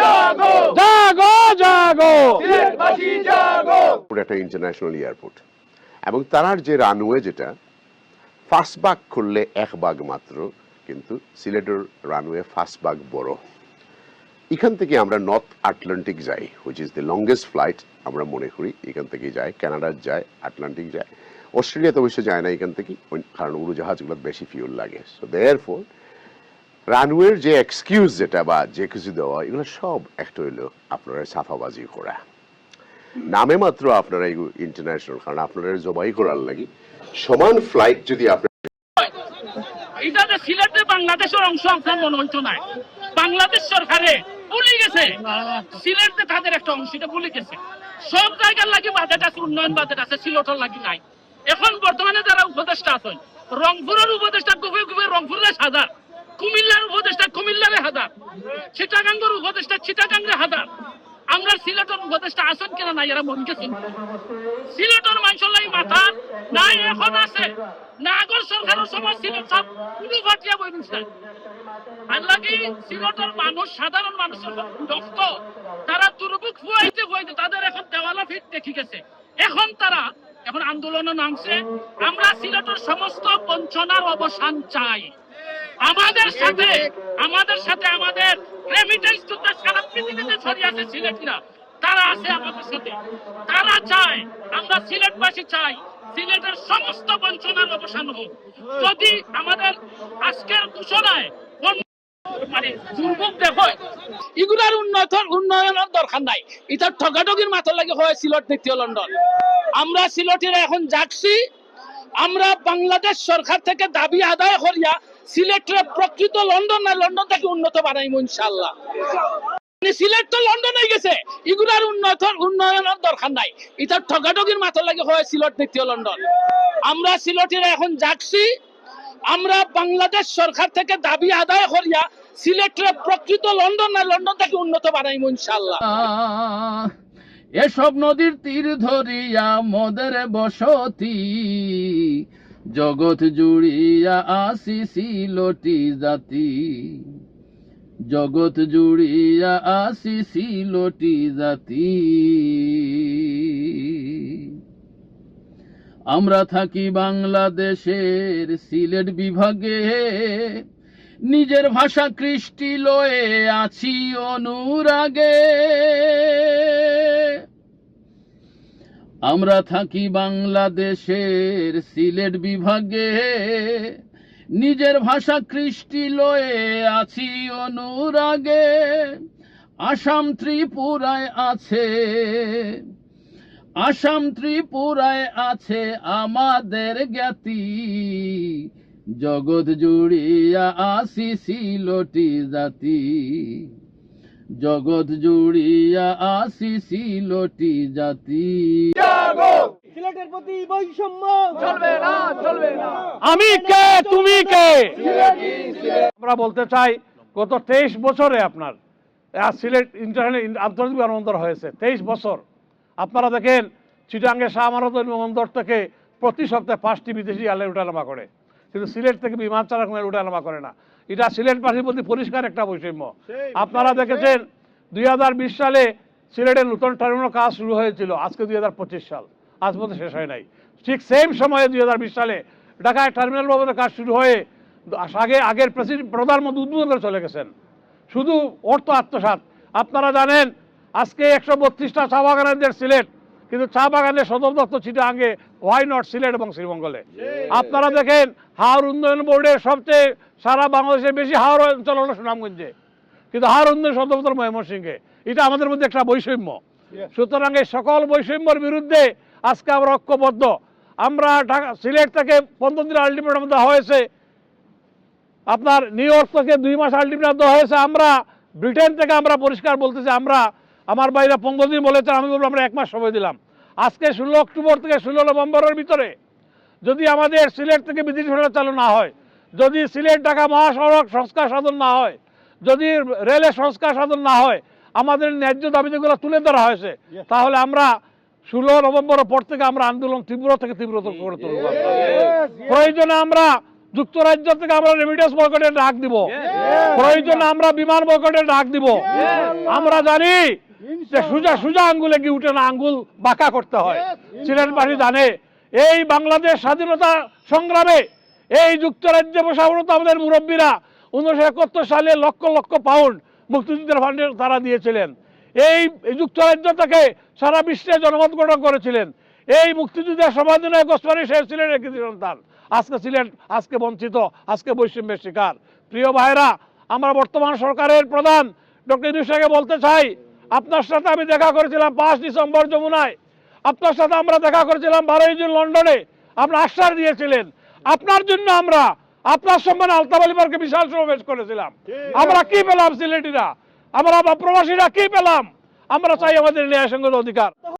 জাগো জাগো একটা international airport এবং তার যে রানওয়ে যেটা ফার্স্ট বাগ করলে 1 ভাগ মাত্র, কিন্তু সিলেটের রানওয়ে ফার্স্ট ভাগ বড়। এখান থেকে আমরা নর্থ আটলান্টিক যাই, which is the longest flight আমরা মনে করি। এখান থেকে যায় কানাডা, যায় আটলান্টিক, যায় অস্ট্রেলিয়াতে অবশ্য যায় না এখান থেকে, কারণ উড়োজাহাজগুলো বেশি ফিউল লাগে। সো দেয়ারফর রানওয়ের যে এক্সকিউজ যেটা বা যে কিছু দেওয়া, এগুলো সব একটা হইলো আপনারা সাফাবাজি করা। নামে মাত্র আপনারা ইন্টারন্যাশনাল, কারণ আপনারা জবাই করার লাগে সমান ফ্লাইট যদি আপনার এটা যে সিলেটে বাংলাদেশের অংশ আপনার মনে হইতো না। বাংলাদেশ সরকারে ভুলে গেছে সিলেটে তাদের একটা অংশ, এটা ভুলে গেছে। সব জায়গার লাগে বাজেট আছে, উন্নয়ন বাজেট আছে, সিলেটের লাগি নাই। এখন বর্তমানে যারা উপদেষ্টা আছেন, রংপুরের উপদেষ্টা গুবে গুবে রংপুরের 1000, কুমিল্লার উপদেষ্টা কুমিল্লারে 1000, চিটাগাঙ্গের উপদেষ্টা চিটাগাঙ্গে 1000। আমরা সিলেটের উপদেষ্টা আছেন কিনা নাই এরা মন গেছেন। সিলেটের মানুষের লাগি মাথা নাই এখন আছে না, আগর সরকারের সময় সিলেট সব পুরো ফাটিয়া বই দিচ্ছে। আর লাগি সিলেটের মানুষ, সাধারণ মানুষের রক্ত তারা দুর্ভোগ ফুয়াইতে ফুয়াইতে তাদের এখন দেওয়ালা ফিট দেখি গেছে। এখন তারা এখন আন্দোলনে নামছে। আমরা সিলেটের সমস্ত বঞ্চনার অবসান চাই। আমাদের সাথে আমাদের রেমিটেন্স যোদ্ধা সারা পৃথিবীতে ছড়িয়ে আছে সিলেটিরা, তারা আছে আমাদের সাথে। তারা চায়, আমরা সিলেটবাসী চাই সিলেটের সমস্ত বঞ্চনার অবসান হোক। যদি আমাদের আজকের ঘোষণায় মানে দুর্ভোগ দেখো, এগুলার উন্নয়নের দরকার নাই। এটা ঠগাঠগির মাথার লাগে হয় সিলেট দ্বিতীয় লন্ডন। আমরা সিলেটের এখন যাচ্ছি, আমরা বাংলাদেশ সরকার থেকে দাবি আদায় করিয়া সিলেটের প্রকৃত লন্ডন না, লন্ডন থেকে উন্নত বানাইব ইনশাআল্লাহ। সিলেট তো লন্ডন হয়ে গেছে, এগুলার উন্নয়নের দরকার নাই। এটা ঠগাঠগির মাথার লাগে হয় সিলেট দ্বিতীয় লন্ডন। আমরা সিলেটের এখন যাচ্ছি, আমরা বাংলাদেশ সরকার থেকে দাবি আদায় করিয়া সিলেটের প্রকৃত লন্ডন না, লন্ডন থেকে উন্নত বানাইব ইনশাআল্লাহ। এসব নদীর তীর ধরিয়া মদের বসতি, জগৎ জুড়িয়া আসি সিলটি জাতি, জগৎ জুড়িয়া আসি সিলটি জাতি। আমরা থাকি বাংলাদেশের সিলেট বিভাগে, নিজের ভাষা কৃষ্টি লয়ে আছি অনুরাগে। আমরা থাকি বাংলাদেশের সিলেট বিভাগে, নিজের ভাষা কৃষ্টি লয়ে আছি অনুরাগে। আসাম ত্রিপুরায় আছে, আসাম ত্রিপুরায় আছে আমাদের জ্ঞাতি, জগৎ জুড়িয়া আসি সিলটি জাতি, জগৎ জুড়িয়া আসি সিলটি জাতি। সিলেটের প্রতি বৈষম্য চলবে না, চলবে না। আমি কে তুমি কে? আমরা বলতে চাই গত 23 বছরে আপনার সিলেট ইন্টারন্যাশনাল আন্তর্জাতিক বিমানবন্দর হয়েছে। 23 বছর আপনারা দেখেন চিটাঙ্গে শাহ আমানত বিমানবন্দর থেকে প্রতি সপ্তাহে 5টি বিদেশি এয়ারলাইন ওঠানামা করে, কিন্তু সিলেট থেকে বিমান চালক ওঠানামা করে না। এটা সিলেটবাসীর প্রতি পরিষ্কার একটা বৈষম্য। আপনারা দেখেছেন 2020 সালে সিলেটের নতুন টার্মিনাল কাজ শুরু হয়েছিল, আজকে 2025 সাল, আজ পর্যন্ত শেষ হয় নাই। ঠিক সেম সময়ে 2020 সালে ঢাকায় টার্মিনাল ভবনের কাজ শুরু হয়ে আগের প্রধানমন্ত্রী উদ্বোধন করে চলে গেছেন। শুধু অর্থ আত্মসাৎ। আপনারা জানেন আজকে 132টা চা বাগানের সিলেট, কিন্তু চা বাগানের সদর দপ্তর চিটাগাঙ্গে, হোয়াই নট সিলেট এবং শ্রীমঙ্গলে। আপনারা দেখেন হাওর উন্নয়ন বোর্ডের সবচেয়ে সারা বাংলাদেশে বেশি হাওর অঞ্চল হলো সুনামগঞ্জে, কিন্তু হাওর উন্নয়ন সদর দপ্তর ময়মনসিংহে। এটা আমাদের মধ্যে একটা বৈষম্য। সুতরাং এই সকল বৈষম্যের বিরুদ্ধে আজকে আমরা ঐক্যবদ্ধ। আমরা সিলেট থেকে 15 দিন আলটিমেটাম দেওয়া হয়েছে, আপনার নিউ ইয়র্ক থেকে 2 মাস আলটিমেটাম দেওয়া হয়েছে। আমরা ব্রিটেন থেকে আমরা পরিষ্কার বলতেছি, আমরা আমার বাইরে 15 দিন বলেছে, আমি বলবো আমরা 1 মাস সময় দিলাম। আজকে 16 অক্টোবর থেকে 16 নভেম্বরের ভিতরে যদি আমাদের সিলেট থেকে বিদেশি ফেরত চালু না হয়, যদি সিলেট ঢাকা মহাসড়ক সংস্কার সাধন না হয়, যদি রেলের সংস্কার সাধন না হয়, আমাদের ন্যায্য দাবি যেগুলো তুলে ধরা হয়েছে, তাহলে আমরা 16 নভেম্বরের পর থেকে আমরা আন্দোলন তীব্র থেকে তীব্রতর করে তুলব। প্রয়োজনে আমরা যুক্তরাজ্য থেকে আমরা রেমিটেন্স বয়কটের ডাক দিব, প্রয়োজনে আমরা বিমান বয়কটের ডাক দিব। আমরা জানি যে সোজা সোজা আঙ্গুলে কি উঠে না, আঙ্গুল বাঁকা করতে হয়। সিলেটবাসী জানে এই বাংলাদেশ স্বাধীনতা সংগ্রামে এই যুক্তরাজ্যে বসা আমাদের মুরব্বীরা 1971 সালে লক্ষ লক্ষ পাউন্ড মুক্তিযুদ্ধের ফান্ডে তারা দিয়েছিলেন। এই যুক্তরাজ্য থেকে সারা বিশ্বে জনমত গঠন করেছিলেন। এই মুক্তিযুদ্ধের সমাধানায়ক ওসমানী শেখ সিলেটের কৃতি সন্তান। আজকে সিলেট আজকে বঞ্চিত, আজকে বৈষম্যের শিকার। প্রিয় ভাইরা, আমরা বর্তমান সরকারের প্রধান ডক্টর ইউনূস সাহেবকে বলতে চাই, আপনার সাথে আমি দেখা করেছিলাম 5 ডিসেম্বর যমুনায়, আপনার সাথে আমরা দেখা করেছিলাম 12 জুন লন্ডনে। আপনি আশ্বাস দিয়েছিলেন আপনার জন্য আমরা আপনার সম্মানে আলতাফ আলী পার্কে বিশাল সমাবেশ করেছিলাম। আমরা কি পেলাম সিলেটিরা, আমরা প্রবাসীরা কি পেলাম? আমরা চাই আমাদের ন্যায়সঙ্গত অধিকার।